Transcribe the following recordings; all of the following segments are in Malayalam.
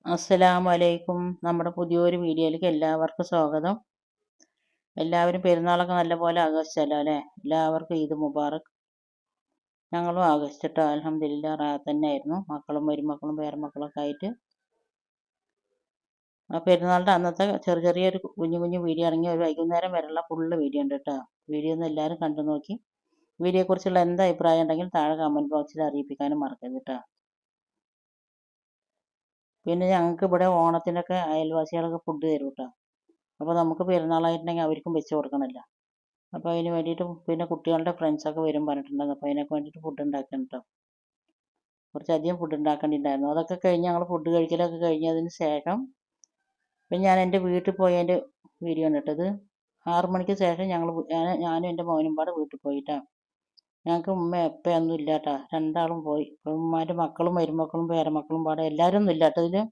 അസ്സലാമു അലൈക്കും. നമ്മുടെ പുതിയൊരു വീഡിയോയിലേക്ക് എല്ലാവർക്കും സ്വാഗതം. എല്ലാവരും പെരുന്നാളൊക്കെ നല്ലപോലെ ആഘോഷിച്ചല്ലോ അല്ലേ? എല്ലാവർക്കും ഈദ് മുബാറക്. ഞങ്ങളും ആഘോഷിച്ചിട്ടോ, അൽഹംദുലില്ലാ റാഹത്ത് തന്നെയായിരുന്നു. മക്കളും മരുമക്കളും പേരമക്കളൊക്കെ ആയിട്ട്. ആ പെരുന്നാളിൻ്റെ അന്നത്തെ ചെറിയൊരു കുഞ്ഞു കുഞ്ഞു വീഡിയോ ഇറങ്ങി ഒരു വൈകുന്നേരം വരെയുള്ള ഫുള്ള് വീഡിയോ ഉണ്ട് കേട്ടോ. വീഡിയോ ഒന്ന് എല്ലാവരും കണ്ടു നോക്കി. വീഡിയോയെക്കുറിച്ചുള്ള എന്ത് അഭിപ്രായം ഉണ്ടെങ്കിൽ താഴെ കമൻറ്റ് ബോക്സിൽ അറിയിപ്പിക്കാനും മറക്കരുത് കേട്ടോ. പിന്നെ ഞങ്ങൾക്ക് ഇവിടെ ഓണത്തിനൊക്കെ അയൽവാസികളൊക്കെ ഫുഡ് തരും കേട്ടോ. അപ്പോൾ നമുക്ക് പെരുന്നാളായിട്ടുണ്ടെങ്കിൽ അവർക്കും വെച്ച് കൊടുക്കണമല്ലോ. അപ്പോൾ അതിന് വേണ്ടിയിട്ട് പിന്നെ കുട്ടികളുടെ ഫ്രണ്ട്സൊക്കെ വരും പറഞ്ഞിട്ടുണ്ടായിരുന്നു. അപ്പോൾ അതിനൊക്കെ വേണ്ടിയിട്ട് ഫുഡ് ഉണ്ടാക്കണം കേട്ടോ. കുറച്ചധികം ഫുഡ് ഉണ്ടാക്കേണ്ടിയിട്ടുണ്ടായിരുന്നു. അതൊക്കെ കഴിഞ്ഞ് ഞങ്ങൾ ഫുഡ് കഴിക്കലൊക്കെ കഴിഞ്ഞതിന് ശേഷം പിന്നെ ഞാൻ എൻ്റെ വീട്ടിൽ പോയതിൻ്റെ വീഡിയോ ആണ് ഇട്ടത്. 6 മണിക്ക് ശേഷം ഞാനും എൻ്റെ മോനും പാടെ വീട്ടിൽ പോയിട്ടാണ്. ഞങ്ങൾക്ക് ഉമ്മ എപ്പയൊന്നും ഇല്ല കേട്ടോ. രണ്ടാളും പോയി. ഉമ്മാൻ്റെ മക്കളും മരുമക്കളും പേരമക്കളും പാടെ എല്ലാവരും ഒന്നും ഇല്ല കേട്ടോ. ഇതിൽ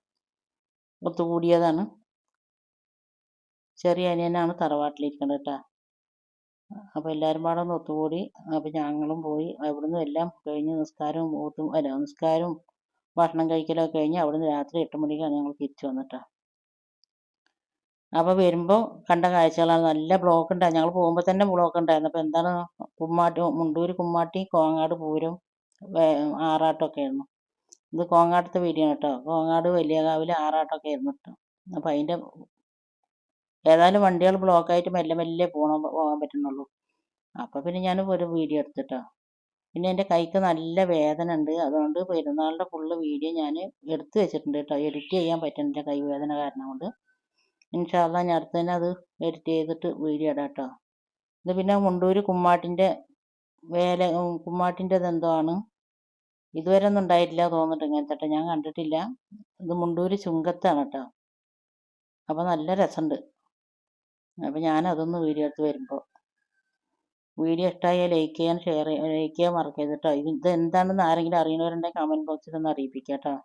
ഒത്തുകൂടിയതാണ്. ചെറിയ അനിയനാണ് തറവാട്ടിലിരിക്കുന്നത് കേട്ടോ. അപ്പോൾ എല്ലാവരും പാടെ ഒന്ന് ഒത്തുകൂടി. അപ്പോൾ ഞങ്ങളും പോയി. അവിടുന്ന് എല്ലാം കഴിഞ്ഞ് നിസ്കാരവും ഭക്ഷണം കഴിക്കലൊക്കെ കഴിഞ്ഞ് അവിടുന്ന് രാത്രി 8 മണിക്കാണ് ഞങ്ങൾ തിരിച്ചു വന്നിട്ടാ. അപ്പോൾ വരുമ്പോൾ കണ്ട കാഴ്ചകളാണ്. നല്ല ബ്ലോക്ക് ഉണ്ടായി. ഞങ്ങൾ പോകുമ്പോൾ തന്നെ ബ്ലോക്ക് ഉണ്ടായിരുന്നു. അപ്പോൾ എന്താണ് മുണ്ടൂര് കുമ്മാട്ടി കോങ്ങാട് പൂരം ആറാട്ടമൊക്കെ ആയിരുന്നു. ഇത് കോങ്ങാട്ടത്തെ വീഡിയോ ആണ് കേട്ടോ. കോങ്ങാട് വലിയകാവിലെ ആറാട്ടമൊക്കെ ആയിരുന്നു കേട്ടോ. അപ്പോൾ അതിൻ്റെ ഏതായാലും വണ്ടികൾ ബ്ലോക്കായിട്ട് മെല്ലെ മെല്ലെ പോകാൻ പറ്റുന്നുള്ളൂ. അപ്പോൾ പിന്നെ ഞാൻ ഒരു വീഡിയോ എടുത്തിട്ടോ. പിന്നെ എൻ്റെ കൈക്ക് നല്ല വേദന ഉണ്ട്. അതുകൊണ്ട് പെരുന്നാളിൻ്റെ ഫുള്ള് വീഡിയോ ഞാൻ എടുത്ത് വെച്ചിട്ടുണ്ട് കേട്ടോ. എഡിറ്റ് ചെയ്യാൻ പറ്റുന്നില്ല കൈ വേദന കാരണം കൊണ്ട്. ഇൻഷാ അള്ളാ ഞാൻ അടുത്ത് തന്നെ അത് എഡിറ്റ് ചെയ്തിട്ട് വീഡിയോ ഇടാം കേട്ടോ. ഇത് പിന്നെ മുണ്ടൂര് കുമ്മാട്ടിൻ്റെത് എന്തോ ആണ്. ഇതുവരെ ഒന്നും ഉണ്ടായിട്ടില്ല തോന്നിട്ട് ഇങ്ങനത്തെ ഞാൻ കണ്ടിട്ടില്ല. ഇത് മുണ്ടൂര് ചുങ്കത്താണ് കേട്ടോ. അപ്പോൾ നല്ല രസമുണ്ട്. അപ്പോൾ ഞാനതൊന്ന് വീഡിയോ എടുത്ത് വരുമ്പോൾ വീഡിയോ ഇഷ്ടമായാൽ ലൈക്ക് ചെയ്യാൻ മറക്കരുത് കേട്ടോ. ഇത് എന്താണെന്ന് ആരെങ്കിലും അറിയുന്നവരുണ്ടെങ്കിൽ കമൻറ്റ് ബോക്സിൽ ഒന്ന് അറിയിപ്പിക്കാം കേട്ടോ.